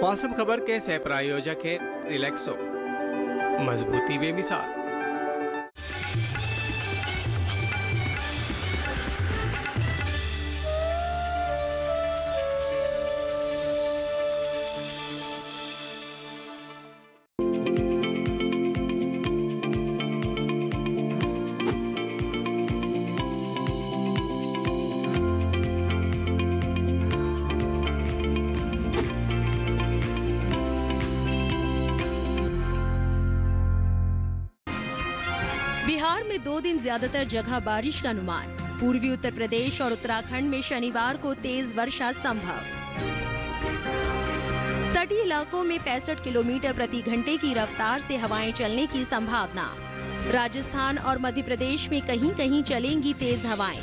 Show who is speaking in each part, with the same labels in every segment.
Speaker 1: मौसम खबर के सह प्रायोजक है रिलैक्सो, मजबूती बेमिसाल।
Speaker 2: बिहार में 2 दिन ज्यादातर जगह बारिश का अनुमान। पूर्वी उत्तर प्रदेश और उत्तराखंड में शनिवार को तेज वर्षा संभव। तटीय इलाकों में 65 किलोमीटर प्रति घंटे की रफ्तार से हवाएं चलने की संभावना। राजस्थान और मध्य प्रदेश में कहीं कहीं चलेंगी तेज हवाएं।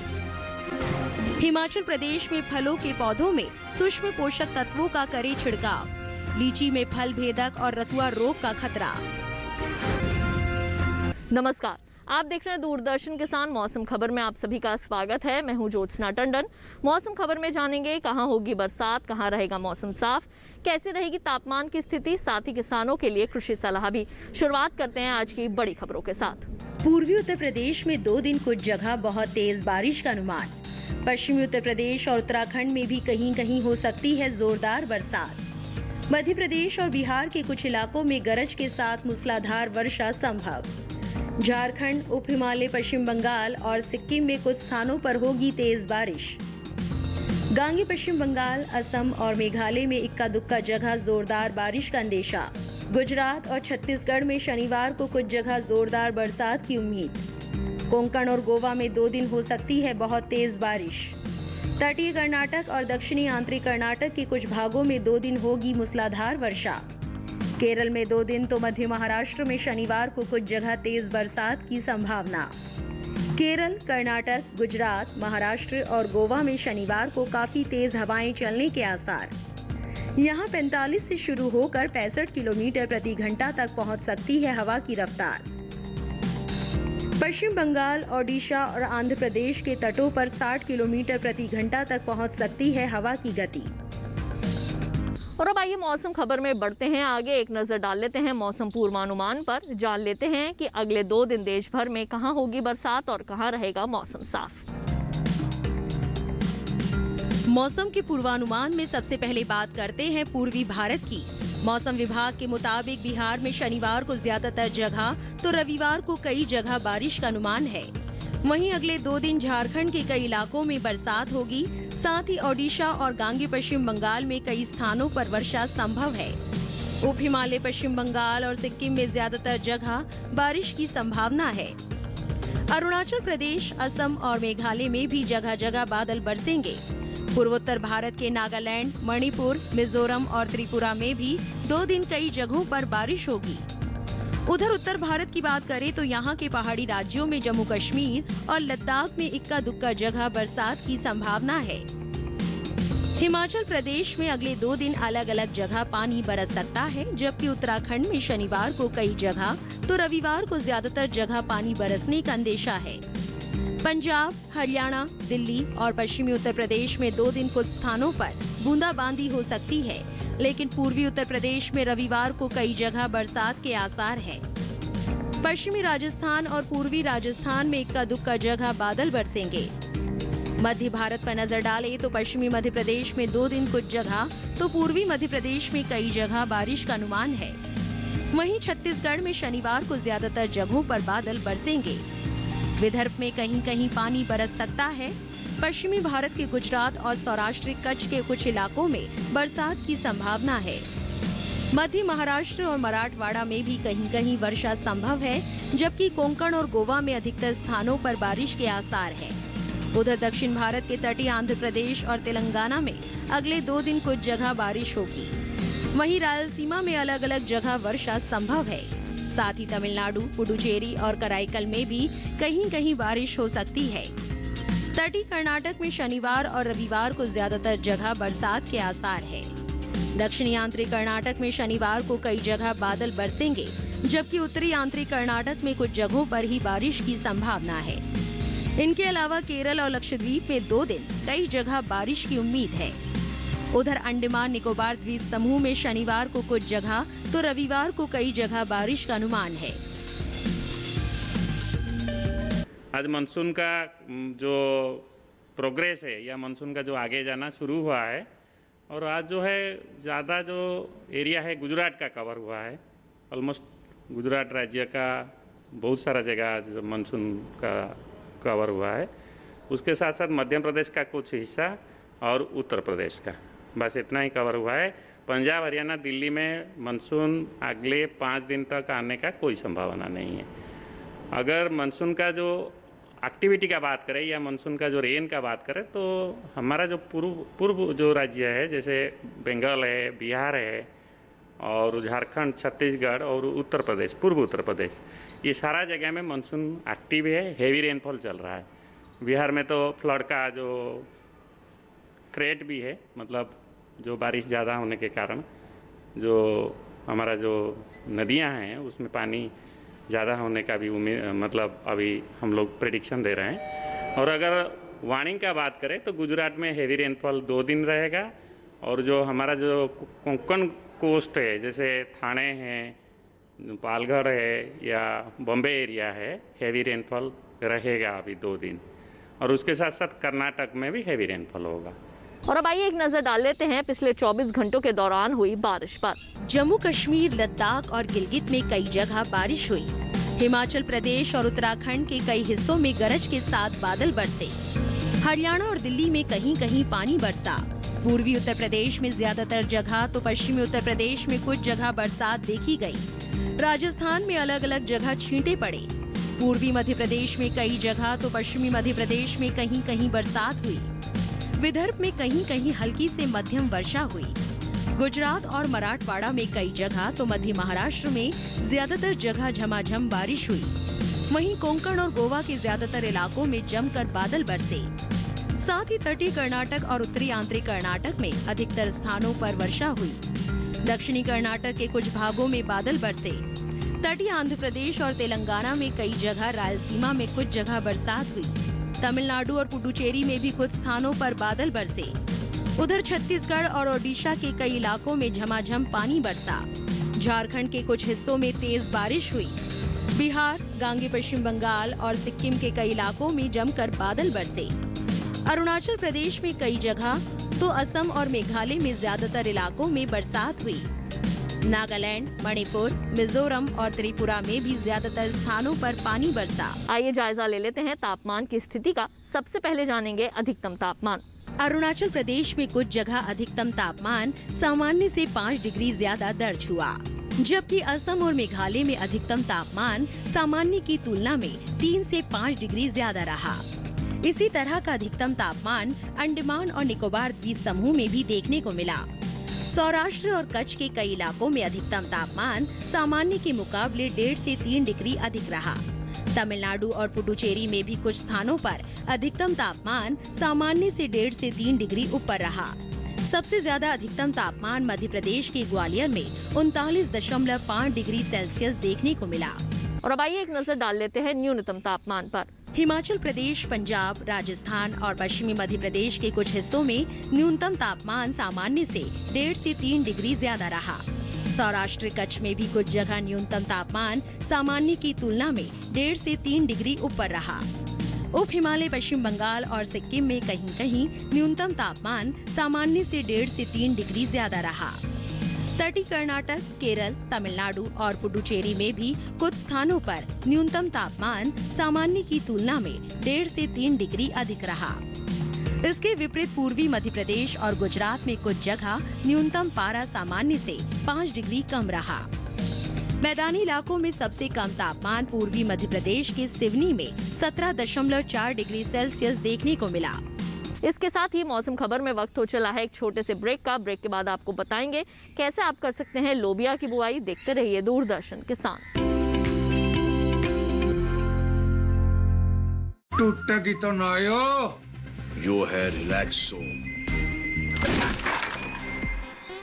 Speaker 2: हिमाचल प्रदेश में फलों के पौधों में सूक्ष्म पोषक तत्वों का करे छिड़काव। लीची में फल भेदक और रतुआ रोग का खतरा।
Speaker 3: नमस्कार, आप देख रहे हैं दूरदर्शन किसान। मौसम खबर में आप सभी का स्वागत है। मैं हूं ज्योत्सना टंडन। मौसम खबर में जानेंगे कहां होगी बरसात, कहां रहेगा मौसम साफ, कैसे रहेगी तापमान की स्थिति, साथ ही किसानों के लिए कृषि सलाह भी। शुरुआत करते हैं आज की बड़ी खबरों के साथ।
Speaker 2: पूर्वी उत्तर प्रदेश में 2 दिन कुछ जगह बहुत तेज बारिश का अनुमान। पश्चिमी उत्तर प्रदेश और उत्तराखंड में भी कहीं कहीं हो सकती है जोरदार बरसात। मध्य प्रदेश और बिहार के कुछ इलाकों में गरज के साथ मूसलाधार वर्षा संभव। झारखंड, उप हिमालय, पश्चिम बंगाल और सिक्किम में कुछ स्थानों पर होगी तेज बारिश। गांगे पश्चिम बंगाल, असम और मेघालय में इक्का दुक्का जगह जोरदार बारिश का अंदेशा। गुजरात और छत्तीसगढ़ में शनिवार को कुछ जगह जोरदार बरसात की उम्मीद। कोंकण और गोवा में 2 दिन हो सकती है बहुत तेज बारिश। तटीय कर्नाटक और दक्षिणी आंतरिक कर्नाटक के कुछ भागों में 2 दिन होगी मूसलाधार वर्षा। केरल में 2 दिन तो मध्य महाराष्ट्र में शनिवार को कुछ जगह तेज बरसात की संभावना। केरल, कर्नाटक, गुजरात, महाराष्ट्र और गोवा में शनिवार को काफी तेज हवाएं चलने के आसार। यहां 45 से शुरू होकर 65 किलोमीटर प्रति घंटा तक पहुंच सकती है हवा की रफ्तार। पश्चिम बंगाल, ओडिशा और आंध्र प्रदेश के तटों पर 60 किलोमीटर प्रति घंटा तक पहुंच सकती है हवा की गति।
Speaker 3: और अब आइए मौसम खबर में बढ़ते हैं आगे। एक नजर डाल लेते हैं मौसम पूर्वानुमान पर। जान लेते हैं कि अगले 2 दिन देश भर में कहां होगी बरसात और कहां रहेगा मौसम साफ।
Speaker 2: मौसम के पूर्वानुमान में सबसे पहले बात करते हैं पूर्वी भारत की। मौसम विभाग के मुताबिक बिहार में शनिवार को ज्यादातर जगह तो रविवार को कई जगह बारिश का अनुमान है। वहीं अगले 2 दिन झारखंड के कई इलाकों में बरसात होगी। साथ ही ओडिशा और गांगे पश्चिम बंगाल में कई स्थानों पर वर्षा संभव है। उप हिमालय, पश्चिम बंगाल और सिक्किम में ज्यादातर जगह बारिश की संभावना है। अरुणाचल प्रदेश, असम और मेघालय में भी जगह जगह बादल बरसेंगे। पूर्वोत्तर भारत के नागालैंड, मणिपुर, मिजोरम और त्रिपुरा में भी 2 दिन कई जगहों पर बारिश होगी। उधर उत्तर भारत की बात करें तो यहाँ के पहाड़ी राज्यों में जम्मू कश्मीर और लद्दाख में इक्का दुक्का जगह बरसात की संभावना है। हिमाचल प्रदेश में अगले 2 दिन अलग अलग जगह पानी बरस सकता है, जबकि उत्तराखंड में शनिवार को कई जगह तो रविवार को ज्यादातर जगह पानी बरसने का अंदेशा है। पंजाब, हरियाणा, दिल्ली और पश्चिमी उत्तर प्रदेश में 2 दिन कुछ स्थानों पर बूंदाबांदी हो सकती है, लेकिन पूर्वी उत्तर प्रदेश में रविवार को कई जगह बरसात के आसार हैं। पश्चिमी राजस्थान और पूर्वी राजस्थान में इक्का दुक्का जगह बादल बरसेंगे। मध्य भारत पर नजर डालें तो पश्चिमी मध्य प्रदेश में 2 दिन कुछ जगह तो पूर्वी मध्य प्रदेश में कई जगह बारिश का अनुमान है। वहीं छत्तीसगढ़ में शनिवार को ज्यादातर जगहों पर बादल बरसेंगे। विदर्भ में कहीं कहीं पानी बरस सकता है। पश्चिमी भारत के गुजरात और सौराष्ट्र कच्छ के कुछ इलाकों में बरसात की संभावना है। मध्य महाराष्ट्र और मराठवाड़ा में भी कहीं कहीं वर्षा संभव है, जबकि कोंकण और गोवा में अधिकतर स्थानों पर बारिश के आसार हैं। उधर दक्षिण भारत के तटीय आंध्र प्रदेश और तेलंगाना में अगले 2 दिन कुछ जगह बारिश होगी। वहीं रायलसीमा में अलग अलग जगह वर्षा संभव है। साथ ही तमिलनाडु, पुडुचेरी और कराईकल में भी कहीं कहीं बारिश हो सकती है। तटीय कर्नाटक में शनिवार और रविवार को ज्यादातर जगह बरसात के आसार है। दक्षिणी आंतरिक कर्नाटक में शनिवार को कई जगह बादल बरसेंगे, जबकि उत्तरी आंतरिक कर्नाटक में कुछ जगहों पर ही बारिश की संभावना है। इनके अलावा केरल और लक्षद्वीप में 2 दिन कई जगह बारिश की उम्मीद है। उधर अंडमान निकोबार द्वीप समूह में शनिवार को कुछ जगह तो रविवार को कई जगह बारिश का अनुमान है।
Speaker 4: आज मानसून का जो प्रोग्रेस है या मानसून का जो आगे जाना शुरू हुआ है और आज जो है ज़्यादा जो एरिया है गुजरात का कवर हुआ है। ऑलमोस्ट गुजरात राज्य का बहुत सारा जगह आज मानसून का कवर हुआ है। उसके साथ साथ मध्य प्रदेश का कुछ हिस्सा और उत्तर प्रदेश का, बस इतना ही कवर हुआ है। पंजाब, हरियाणा, दिल्ली में मानसून अगले 5 दिन तक आने का कोई संभावना नहीं है। अगर मानसून का जो एक्टिविटी का बात करें या मानसून का जो रेन का बात करें तो हमारा जो पूर्व जो राज्य है जैसे बंगाल है, बिहार है और झारखंड, छत्तीसगढ़ और उत्तर प्रदेश, पूर्व उत्तर प्रदेश, ये सारा जगह में मानसून एक्टिव है। हेवी रेनफॉल चल रहा है। बिहार में तो फ्लड का जो थ्रेट भी है, मतलब जो बारिश ज़्यादा होने के कारण जो हमारा जो नदियां हैं उसमें पानी ज़्यादा होने का भी मतलब अभी हम लोग प्रेडिक्शन दे रहे हैं। और अगर वार्निंग का बात करें तो गुजरात में हेवी रेनफॉल 2 दिन रहेगा और जो हमारा जो कोंकण कोस्ट है जैसे थाने है, पालघर है या बॉम्बे एरिया है, हेवी रेनफॉल रहेगा अभी 2 दिन। और उसके साथ साथ कर्नाटक में भी हेवी रेनफॉल होगा।
Speaker 3: और अब आइए एक नजर डाल लेते हैं पिछले 24 घंटों के दौरान हुई बारिश पर।
Speaker 2: जम्मू कश्मीर, लद्दाख और गिलगित में कई जगह बारिश हुई। हिमाचल प्रदेश और उत्तराखंड के कई हिस्सों में गरज के साथ बादल बरसे। हरियाणा और दिल्ली में कहीं कहीं पानी बरसा। पूर्वी उत्तर प्रदेश में ज्यादातर जगह तो पश्चिमी उत्तर प्रदेश में कुछ जगह बरसात देखी गई। राजस्थान में अलग अलग जगह छींटे पड़े। पूर्वी मध्य प्रदेश में कई जगह तो पश्चिमी मध्य प्रदेश में कहीं कहीं बरसात हुई। विदर्भ में कहीं कहीं हल्की से मध्यम वर्षा हुई। गुजरात और मराठवाड़ा में कई जगह तो मध्य महाराष्ट्र में ज्यादातर जगह झमाझम बारिश हुई। वहीं कोंकण और गोवा के ज्यादातर इलाकों में जमकर बादल बरसे। साथ ही तटीय कर्नाटक और उत्तरी आंतरिक कर्नाटक में अधिकतर स्थानों पर वर्षा हुई। दक्षिणी कर्नाटक के कुछ भागों में बादल बरसे। तटीय आंध्र प्रदेश और तेलंगाना में कई जगह, रायलसीमा में कुछ जगह बरसात हुई। तमिलनाडु और पुडुचेरी में भी कुछ स्थानों पर बादल बरसे। उधर छत्तीसगढ़ और ओडिशा के कई इलाकों में झमाझम पानी बरसा। झारखंड के कुछ हिस्सों में तेज बारिश हुई। बिहार, गांगे पश्चिम बंगाल और सिक्किम के कई इलाकों में जमकर बादल बरसे। अरुणाचल प्रदेश में कई जगह तो असम और मेघालय में ज्यादातर इलाकों में बरसात हुई। नागालैंड, मणिपुर, मिजोरम और त्रिपुरा में भी ज्यादातर स्थानों पर पानी बरसा।
Speaker 3: आइए जायजा ले लेते हैं तापमान की स्थिति का। सबसे पहले जानेंगे अधिकतम तापमान।
Speaker 2: अरुणाचल प्रदेश में कुछ जगह अधिकतम तापमान सामान्य से 5 डिग्री ज्यादा दर्ज हुआ, जबकि असम और मेघालय में अधिकतम तापमान सामान्य की तुलना में 3 से 5 डिग्री ज्यादा रहा। इसी तरह का अधिकतम तापमान अंडमान और निकोबार द्वीप समूह में भी देखने को मिला। सौराष्ट्र और कच्छ के कई इलाकों में अधिकतम तापमान सामान्य के मुकाबले 1.5 से 3 डिग्री अधिक रहा। तमिलनाडु और पुडुचेरी में भी कुछ स्थानों पर अधिकतम तापमान सामान्य से 1.5 से 3 डिग्री ऊपर रहा। सबसे ज्यादा अधिकतम तापमान मध्य प्रदेश के ग्वालियर में 39.5 डिग्री सेल्सियस देखने को मिला।
Speaker 3: और अब आइए एक नजर डाल लेते हैं न्यूनतम तापमान पर।
Speaker 2: हिमाचल प्रदेश, पंजाब, राजस्थान और पश्चिमी मध्य प्रदेश के कुछ हिस्सों में न्यूनतम तापमान सामान्य से 1.5 से 3 डिग्री ज्यादा रहा। सौराष्ट्र, कच्छ में भी कुछ जगह न्यूनतम तापमान सामान्य की तुलना में 1.5 से 3 डिग्री ऊपर रहा। उप हिमालय, पश्चिम बंगाल और सिक्किम में कहीं कहीं न्यूनतम तापमान सामान्य से 1.5 से 3 डिग्री ज्यादा रहा। तटीय कर्नाटक, केरल, तमिलनाडु और पुडुचेरी में भी कुछ स्थानों पर न्यूनतम तापमान सामान्य की तुलना में 1.5 से 3 डिग्री अधिक रहा। इसके विपरीत पूर्वी मध्य प्रदेश और गुजरात में कुछ जगह न्यूनतम पारा सामान्य से 5 डिग्री कम रहा। मैदानी इलाकों में सबसे कम तापमान पूर्वी मध्य प्रदेश के सिवनी में 17.4 डिग्री सेल्सियस देखने को मिला।
Speaker 3: इसके साथ ही मौसम खबर में वक्त हो चला है एक छोटे से ब्रेक का। ब्रेक के बाद आपको बताएंगे कैसे आप कर सकते हैं लोबिया की बुआई। देखते रहिए दूरदर्शन किसान।
Speaker 5: टूटेगी तो नायो।
Speaker 6: यो है रिलैक्सो।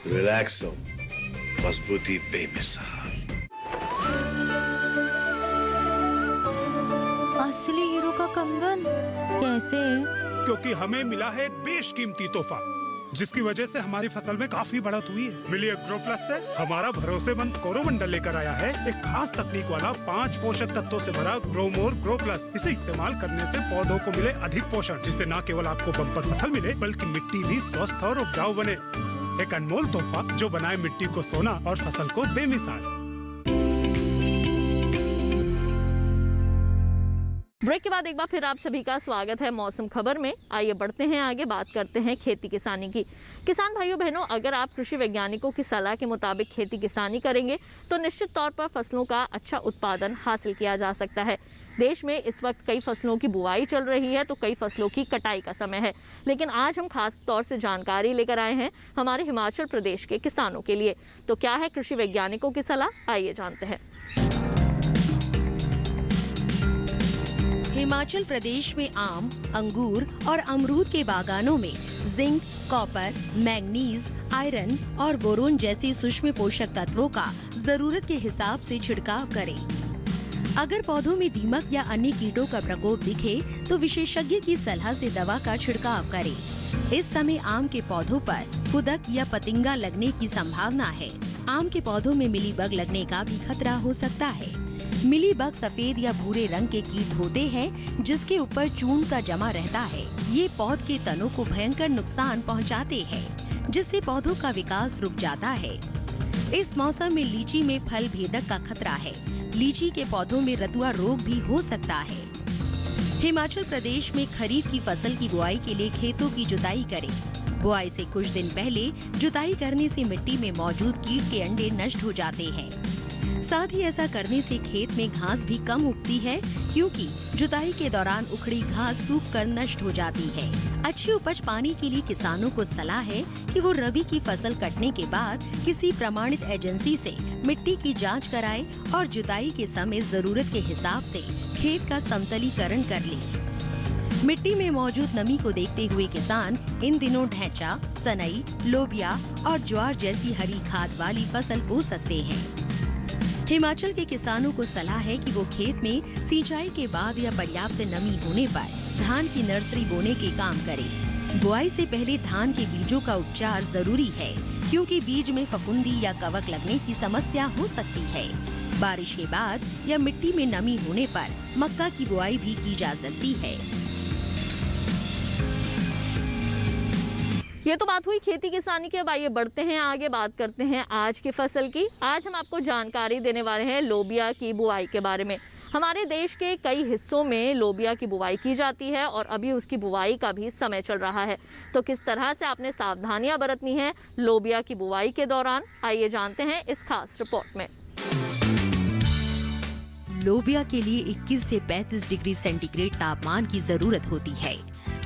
Speaker 6: रिलैक्सो, मजबूती बेमिसाल।
Speaker 7: असली हीरो का कंगन कैसे?
Speaker 8: क्योंकि हमें मिला है एक बेशकीमती तोहफा
Speaker 7: जिसकी वजह से हमारी फसल में काफी बढ़त हुई है। मिली एग्रो प्लस से हमारा भरोसेमंद कोरोमंडल लेकर आया है एक खास तकनीक वाला 5 पोषक तत्वों से भरा ग्रोमोर ग्रो प्लस। इसे इस्तेमाल करने से पौधों को मिले अधिक पोषण, जिससे न केवल आपको बम्पर फसल मिले बल्कि मिट्टी भी स्वस्थ और उपजाऊ बने। एक अनमोल तोहफा जो बनाए मिट्टी को सोना और फसल को बेमिसाल।
Speaker 3: ब्रेक के बाद एक बार फिर आप सभी का स्वागत है मौसम खबर में। आइए बढ़ते हैं आगे, बात करते हैं खेती किसानी की। किसान भाइयों बहनों, अगर आप कृषि वैज्ञानिकों की सलाह के मुताबिक खेती किसानी करेंगे तो निश्चित तौर पर फसलों का अच्छा उत्पादन हासिल किया जा सकता है। देश में इस वक्त कई फसलों की बुआई चल रही है तो कई फसलों की कटाई का समय है, लेकिन आज हम खास तौर से जानकारी लेकर आए हैं हमारे हिमाचल प्रदेश के किसानों के लिए। तो क्या है कृषि वैज्ञानिकों की सलाह, आइए जानते हैं।
Speaker 2: हिमाचल प्रदेश में आम, अंगूर और अमरूद के बागानों में जिंक, कॉपर, मैंगनीज, आयरन और बोरोन जैसे सूक्ष्म पोषक तत्वों का जरूरत के हिसाब से छिड़काव करें। अगर पौधों में दीमक या अन्य कीटों का प्रकोप दिखे तो विशेषज्ञ की सलाह से दवा का छिड़काव करें। इस समय आम के पौधों पर खुदक या पतिंगा लगने की संभावना है। आम के पौधों में मिलीबग लगने का भी खतरा हो सकता है। मिलीबग सफेद या भूरे रंग के कीट होते हैं जिसके ऊपर चून सा जमा रहता है। ये पौध के तनों को भयंकर नुकसान पहुंचाते हैं, जिससे पौधों का विकास रुक जाता है। इस मौसम में लीची में फल भेदक का खतरा है। लीची के पौधों में रतुआ रोग भी हो सकता है। हिमाचल प्रदेश में खरीफ की फसल की बुआई के लिए खेतों की जुताई करें। बुआई से कुछ दिन पहले जुताई करने से मिट्टी में मौजूद कीट के अंडे नष्ट हो जाते हैं। साथ ही ऐसा करने से खेत में घास भी कम उगती है, क्योंकि जुताई के दौरान उखड़ी घास सूख कर नष्ट हो जाती है। अच्छी उपज पाने के लिए किसानों को सलाह है कि वो रबी की फसल कटने के बाद किसी प्रमाणित एजेंसी से मिट्टी की जांच कराएं और जुताई के समय जरूरत के हिसाब से खेत का समतलीकरण कर लें। मिट्टी में मौजूद नमी को देखते हुए किसान इन दिनों ढैंचा, सनई, लोबिया और ज्वार जैसी हरी खाद वाली फसल बो सकते हैं। हिमाचल के किसानों को सलाह है कि वो खेत में सिंचाई के बाद या पर्याप्त नमी होने पर धान की नर्सरी बोने के काम करें। बुआई से पहले धान के बीजों का उपचार जरूरी है, क्योंकि बीज में फफूंदी या कवक लगने की समस्या हो सकती है। बारिश के बाद या मिट्टी में नमी होने पर मक्का की बुआई भी की जा सकती है।
Speaker 3: ये तो बात हुई खेती किसानी की। अब आइए बढ़ते हैं आगे, बात करते हैं आज की फसल की। आज हम आपको जानकारी देने वाले हैं लोबिया की बुआई के बारे में। हमारे देश के कई हिस्सों में लोबिया की बुआई की जाती है और अभी उसकी बुआई का भी समय चल रहा है। तो किस तरह से आपने सावधानियां बरतनी है लोबिया की बुआई के दौरान, आइए जानते हैं इस खास रिपोर्ट में।
Speaker 2: लोबिया के लिए 21 से 35 डिग्री सेंटीग्रेड तापमान की जरूरत होती है।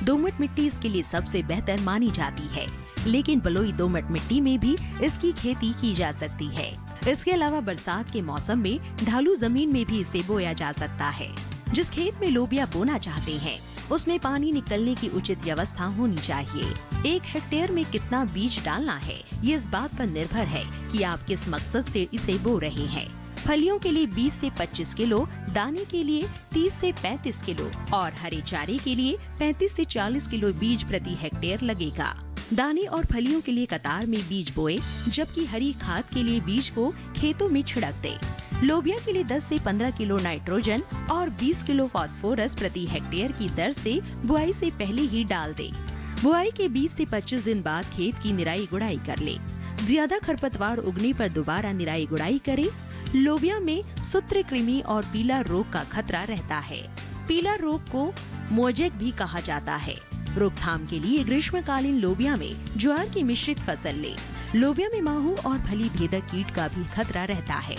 Speaker 2: दोमट मिट्टी इसके लिए सबसे बेहतर मानी जाती है, लेकिन बलुई दोमट मिट्टी में भी इसकी खेती की जा सकती है। इसके अलावा बरसात के मौसम में ढालू जमीन में भी इसे बोया जा सकता है। जिस खेत में लोबिया बोना चाहते हैं उसमें पानी निकलने की उचित व्यवस्था होनी चाहिए। 1 हेक्टेयर में कितना बीज डालना है ये इस बात पर निर्भर है कि आप किस मकसद से इसे बो रहे हैं। फलियों के लिए 20 से 25 किलो, दाने के लिए 30 से 35 किलो और हरे चारे के लिए 35 से 40 किलो बीज प्रति हेक्टेयर लगेगा। दाने और फलियों के लिए कतार में बीज बोए, जबकि हरी खाद के लिए बीज को खेतों में छिड़क दे। लोबिया के लिए 10 से 15 किलो नाइट्रोजन और 20 किलो फास्फोरस प्रति हेक्टेयर की दर से बुआई से पहले ही डाल दे। बुआई के 20 से 25 दिन बाद खेत की निराई गुड़ाई कर ले। ज्यादा खरपतवार उगने पर दोबारा निराई गुड़ाई करें। लोबिया में सूत्रकृमि और पीला रोग का खतरा रहता है। पीला रोग को मोजेक भी कहा जाता है। रोकथाम के लिए ग्रीष्मकालीन लोबिया में ज्वार की मिश्रित फसल ले। लोबिया में माहू और फली भेदक कीट का भी खतरा रहता है।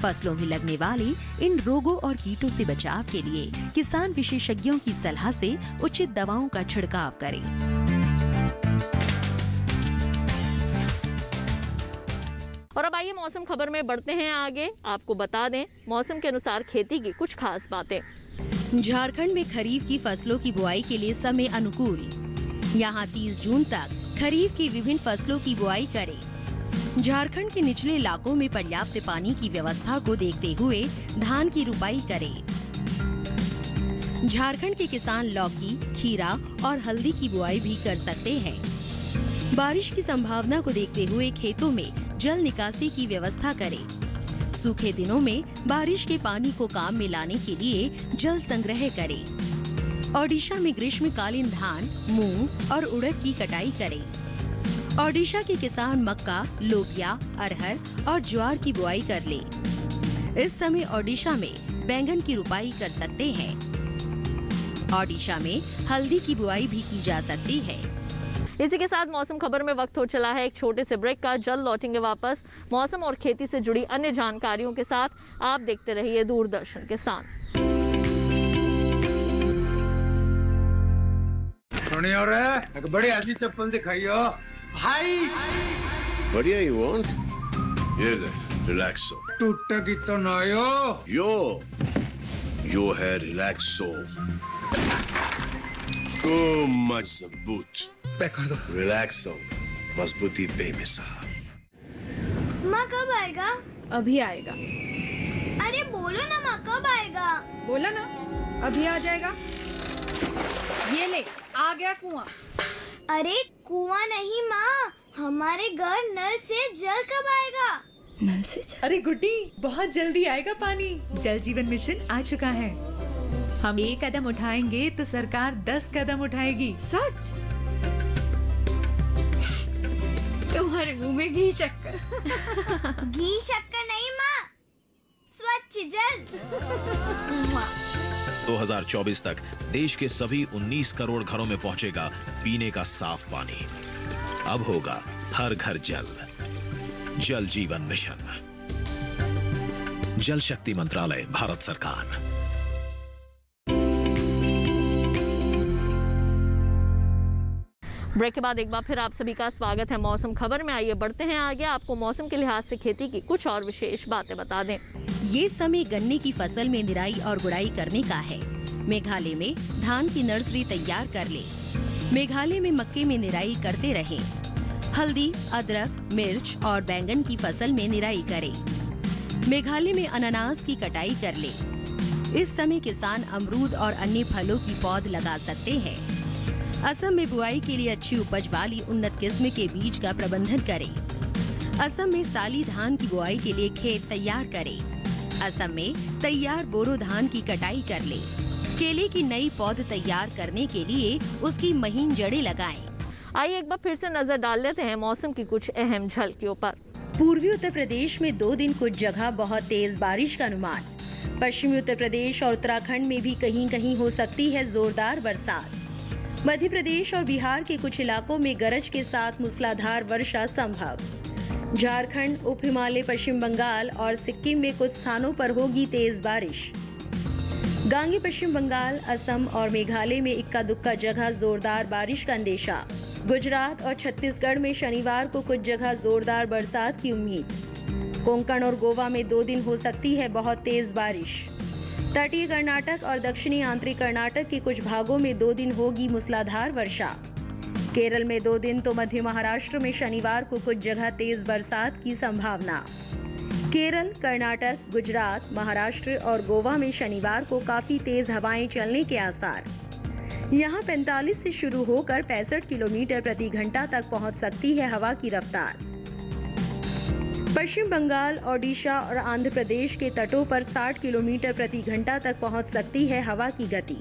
Speaker 2: फसलों में लगने वाले इन रोगों और कीटों से बचाव के लिए किसान विशेषज्ञों की सलाह से उचित दवाओं का छिड़काव करें।
Speaker 3: और अब आइए मौसम खबर में बढ़ते हैं आगे। आपको बता दें मौसम के अनुसार खेती की कुछ खास बातें।
Speaker 2: झारखंड में खरीफ की फसलों की बुआई के लिए समय अनुकूल। यहाँ 30 जून तक खरीफ की विभिन्न फसलों की बुआई करें। झारखंड के निचले इलाकों में पर्याप्त पानी की व्यवस्था को देखते हुए धान की रुपाई करें। झारखंड के किसान लौकी, खीरा और हल्दी की बुआई भी कर सकते हैं। बारिश की संभावना को देखते हुए खेतों में जल निकासी की व्यवस्था करें। सूखे दिनों में बारिश के पानी को काम में लाने के लिए जल संग्रह करें। ओडिशा में ग्रीष्मकालीन धान, मूंग और उड़द की कटाई करें। ओडिशा के किसान मक्का, लोबिया, अरहर और ज्वार की बुआई कर ले। इस समय ओडिशा में बैंगन की रुपाई कर सकते हैं। ओडिशा में हल्दी की बुआई भी की जा सकती है।
Speaker 3: इसी के साथ मौसम खबर में वक्त हो चला है एक छोटे से ब्रेक का। जल्द लौटेंगे वापस मौसम और खेती से जुड़ी अन्य जानकारियों के साथ। आप देखते रहिए दूरदर्शन के साथ।
Speaker 5: सुनियो रे, एक बड़ी ऐसी चप्पल दिखाइयो भाई।
Speaker 6: बढ़िया you want? ये ले, रिलैक्सो।
Speaker 5: टूटेगी तो ना
Speaker 6: यो है रिलैक्सो। ओ मजबूत।
Speaker 5: पैक कर दो।
Speaker 6: रिलैक्सो, मजबूती बेमिसाल।
Speaker 8: माँ कब आएगा?
Speaker 9: अभी आएगा।
Speaker 8: अरे बोलो ना माँ कब आएगा?
Speaker 9: बोला ना अभी आ जाएगा। ये ले आ गया कुआं।
Speaker 8: अरे कुआं नहीं माँ, हमारे घर नल से जल कब आएगा?
Speaker 9: नल से जल?
Speaker 10: अरे गुड्डी, बहुत जल्दी आएगा पानी। जल जीवन मिशन आ चुका है। हम 1 कदम उठाएंगे तो सरकार 10 कदम उठाएगी।
Speaker 9: सच? तुम्हारे मुंह में घी शक्कर।
Speaker 8: घी शक्कर नहीं माँ, स्वच्छ जल।
Speaker 11: 2024 तक देश के सभी 19 करोड़ घरों में पहुंचेगा पीने का साफ पानी। अब होगा हर घर जल। जल जीवन मिशन, जल शक्ति मंत्रालय, भारत सरकार।
Speaker 3: ब्रेक के बाद एक बार फिर आप सभी का स्वागत है मौसम खबर में। आइए बढ़ते हैं आगे, आपको मौसम के लिहाज से खेती की कुछ और विशेष बातें बता दें।
Speaker 2: ये समय गन्ने की फसल में निराई और गुड़ाई करने का है। मेघालय में धान की नर्सरी तैयार कर ले। मेघालय में मक्के में निराई करते रहें। हल्दी, अदरक, मिर्च और बैंगन की फसल में निराई करें। मेघालय में अनानास की कटाई कर ले। इस समय किसान अमरूद और अन्य फलों की पौध लगा सकते हैं। असम में बुआई के लिए अच्छी उपज वाली उन्नत किस्म के बीज का प्रबंधन करें। असम में साली धान की बुआई के लिए खेत तैयार करें। असम में तैयार बोरो धान की कटाई कर ले। केले की नई पौध तैयार करने के लिए उसकी महीन जड़ें लगाएं।
Speaker 3: आइए एक बार फिर से नजर डाल लेते हैं मौसम की कुछ अहम झलकियों पर।
Speaker 2: पूर्वी उत्तर प्रदेश में 2 दिन कुछ जगह बहुत तेज बारिश का अनुमान। पश्चिमी उत्तर प्रदेश और उत्तराखंड में भी कहीं कहीं हो सकती है जोरदार बरसात। मध्य प्रदेश और बिहार के कुछ इलाकों में गरज के साथ मूसलाधार वर्षा संभव। झारखंड, उप हिमालय, पश्चिम बंगाल और सिक्किम में कुछ स्थानों पर होगी तेज बारिश। गांगे पश्चिम बंगाल, असम और मेघालय में इक्का दुक्का जगह जोरदार बारिश का अंदेशा। गुजरात और छत्तीसगढ़ में शनिवार को कुछ जगह जोरदार बरसात की उम्मीद। कोंकण और गोवा में 2 दिन हो सकती है बहुत तेज बारिश। तटीय कर्नाटक और दक्षिणी आंतरिक कर्नाटक के कुछ भागों में 2 दिन होगी मूसलाधार वर्षा। केरल में 2 दिन तो मध्य महाराष्ट्र में शनिवार को कुछ जगह तेज बरसात की संभावना। केरल, कर्नाटक, गुजरात, महाराष्ट्र और गोवा में शनिवार को काफी तेज हवाएं चलने के आसार। यहां 45 से शुरू होकर 65 किलोमीटर प्रति घंटा तक पहुंच सकती है हवा की रफ्तार। पश्चिम बंगाल, ओडिशा और आंध्र प्रदेश के तटों पर 60 किलोमीटर प्रति घंटा तक पहुंच सकती है हवा की गति।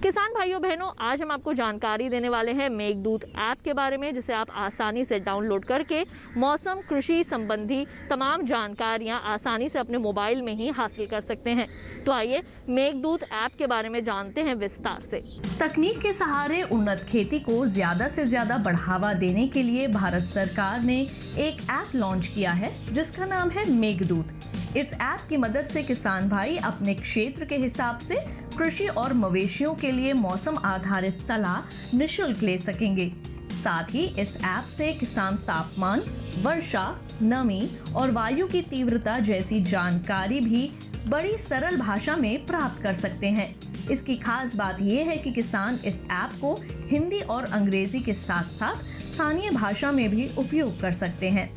Speaker 3: किसान भाइयों बहनों, आज हम आपको जानकारी देने वाले हैं मेघदूत ऐप के बारे में, जिसे आप आसानी से डाउनलोड करके मौसम, कृषि संबंधी तमाम जानकारियां आसानी से अपने मोबाइल में ही हासिल कर सकते हैं। तो आइए मेघदूत ऐप के बारे में जानते हैं विस्तार से।
Speaker 12: तकनीक के सहारे उन्नत खेती को ज्यादा से ज्यादा बढ़ावा देने के लिए भारत सरकार ने एक ऐप लॉन्च किया है जिसका नाम है मेघदूत। इस ऐप की मदद से किसान भाई अपने क्षेत्र के हिसाब से कृषि और मवेशियों के लिए मौसम आधारित सलाह निशुल्क ले सकेंगे। साथ ही इस ऐप से किसान तापमान, वर्षा, नमी और वायु की तीव्रता जैसी जानकारी भी बड़ी सरल भाषा में प्राप्त कर सकते हैं। इसकी खास बात यह है कि किसान इस ऐप को हिंदी और अंग्रेजी के साथ साथ स्थानीय भाषा में भी उपयोग कर सकते हैं।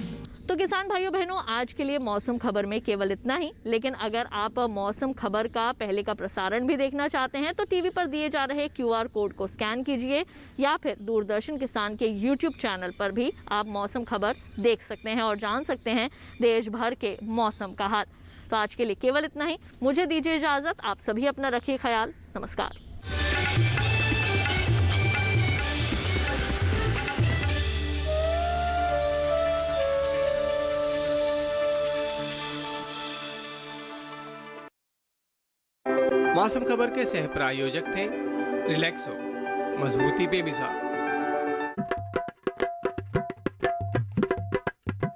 Speaker 3: तो किसान भाइयों बहनों, आज के लिए मौसम खबर में केवल इतना ही। लेकिन अगर आप मौसम खबर का पहले का प्रसारण भी देखना चाहते हैं तो टीवी पर दिए जा रहे QR कोड को स्कैन कीजिए या फिर दूरदर्शन किसान के YouTube चैनल पर भी आप मौसम खबर देख सकते हैं और जान सकते हैं देश भर के मौसम का हाल। तो आज के लिए केवल इतना ही। मुझे दीजिए इजाज़त। आप सभी अपना रखिए ख्याल। नमस्कार।
Speaker 1: मौसम खबर के सह प्रायोजक थे रिलैक्सो, मजबूती पे मिसाल।